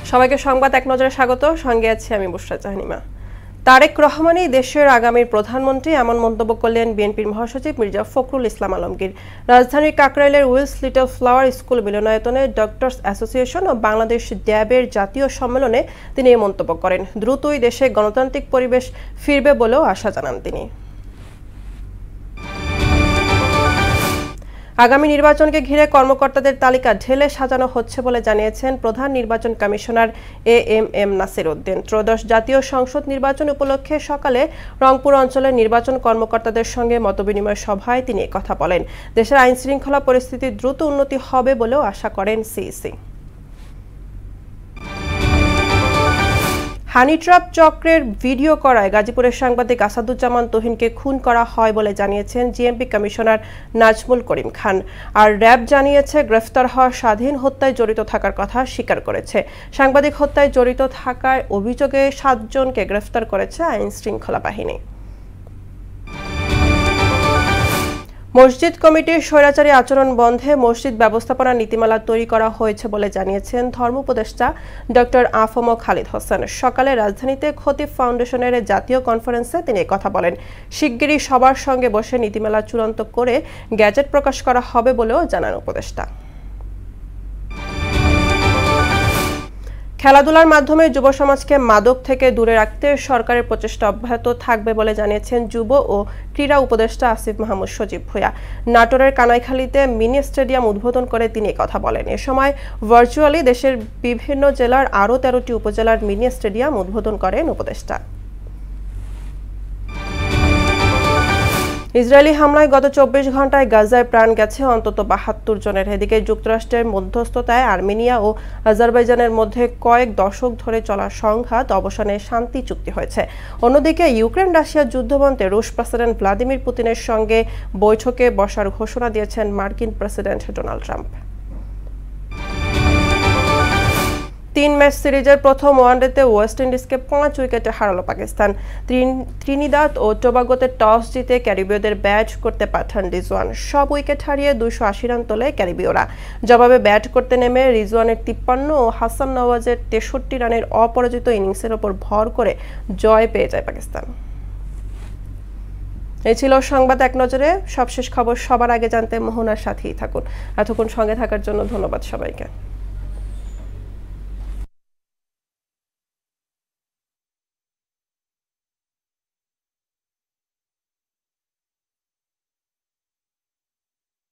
সবাইকে সংবাদ এক নজরে স্বাগত। সঙ্গে আছি আমি বুশরা জাহানিমা। তারেক রহমানই দেশের আগামীর প্রধানমন্ত্রী এমন মন্তব্য করলেন বিএনপির মহাসচিব মির্জা ফখরুল ইসলাম আলমগীর। রাজধানীর কাকরাইলের উইলস লিটল ফ্লাওয়ার স্কুল মিলনায়তনে ডক্টরস অ্যাসোসিয়েশন ও বাংলাদেশ ড্যাবের জাতীয় সম্মেলনে তিনি এই মন্তব্য করেন। দ্রুতই দেশে গণতান্ত্রিক পরিবেশ ফিরবে বলেও আশা জানান তিনি। আগামী নির্বাচনকে ঘিরে কর্মকর্তাদের তালিকা ঢেলে সাজানো হচ্ছে বলে জানিয়েছেন প্রধান নির্বাচন কমিশনার এএমএম নাসির উদ্দিন। ত্রয়োদশ জাতীয় সংসদ নির্বাচন উপলক্ষে সকালে রংপুর অঞ্চলের নির্বাচন কর্মকর্তাদের সঙ্গে মতবিনিময় সভায় তিনি কথা বলেন। দেশের আইন শৃঙ্খলা পরিস্থিতির দ্রুত উন্নতি হবে বলেও আশা করেন সিইসি। হানি ট্র্যাপ চক্রের ভিডিও করায় গাজীপুরের সাংবাদিক আসাদুজ্জামান তুহিনকে খুন করা হয় বলে জানিয়েছেন জিএমপি কমিশনার নাজমুল করিম খান। আর র্যাব জানিয়েছে গ্রেফতার হওয়া স্বাধীন হত্যায় জড়িত থাকার কথা স্বীকার করেছে। সাংবাদিক হত্যায় জড়িত থাকার অভিযোগে 7 জনকে গ্রেফতার করেছে আইন শৃঙ্খলা বাহিনী। মসজিদ কমিটির স্বৈরাচারী আচরণ বন্ধে মসজিদ ব্যবস্থাপনা নীতিমালা তৈরি করা হয়েছে বলে জানিয়েছেন ধর্ম উপদেষ্টা ডক্টর আফম খালিদ হোসেন। সকালে রাজধানীতে খতিব ফাউন্ডেশনের জাতীয় কনফারেন্সে তিনি কথা বলেন। শিগগিরই সবার সঙ্গে বসে নীতিমালা চূড়ান্ত করে গ্যাজেট প্রকাশ করা হবে বলেও জানান উপদেষ্টা। খেলাধুলার মাধ্যমে যুব সমাজকে মাদক থেকে দূরে রাখতে সরকারের প্রচেষ্টা অব্যাহত থাকবে বলে জানিয়েছেন যুব ও ক্রীড়া উপদেষ্টা আসিফ মাহমুদ সজীব ভূঁইয়া। নাটোরের কানাইখালীতে মিনি স্টেডিয়াম উদ্বোধন করে তিনি কথা বলেন। এ সময় ভার্চুয়ালি দেশের বিভিন্ন জেলার আরও 13টি উপজেলার মিনি স্টেডিয়াম উদ্বোধন করেন উপদেষ্টা। ইসরায়েলি হামলায় গত 24 ঘন্টায় গাজায় প্রাণ গেছে অন্তত 72 জনের। এদিকে যুক্তরাষ্ট্রের মধ্যস্থতায় আর্মেনিয়া ও আজারবাইজানের মধ্যে কয়েক দশক ধরে চলা সংঘাত অবসানে শান্তি চুক্তি হয়েছে। অন্যদিকে ইউক্রেন রাশিয়া যুদ্ধবন্ধে রুশ প্রেসিডেন্ট ভ্লাদিমির পুতিনের সঙ্গে বৈঠকে বসার ঘোষণা দিয়েছেন মার্কিন প্রেসিডেন্ট ডোনাল্ড ট্রাম্প। 3 ম্যাচ সিরিজের প্রথম ওয়ানডেতে ওয়েস্ট ইন্ডিজকে 5 উইকেটে হারালো পাকিস্তান। ত্রিনিদাদ ও টোবাগোতে টস জিতে ক্যারিবীয়দের ব্যাট করতে পাঠান রিজওয়ান। সব উইকেট হারিয়ে 280 রান তোলে ক্যারিবীয়রা। জবাবে ব্যাট করতে নেমে রিজওয়ানের 53 ও হাসান নওয়াজের 63 রানের অপরাজিত ইনিংসের ওপর ভর করে জয় পেয়ে যায় পাকিস্তান। এই ছিল সংবাদ এক নজরে। সবশেষ খবর সবার আগে জানতে মোহনার সাথেই থাকুন। এতক্ষণ সঙ্গে থাকার জন্য ধন্যবাদ সবাইকে।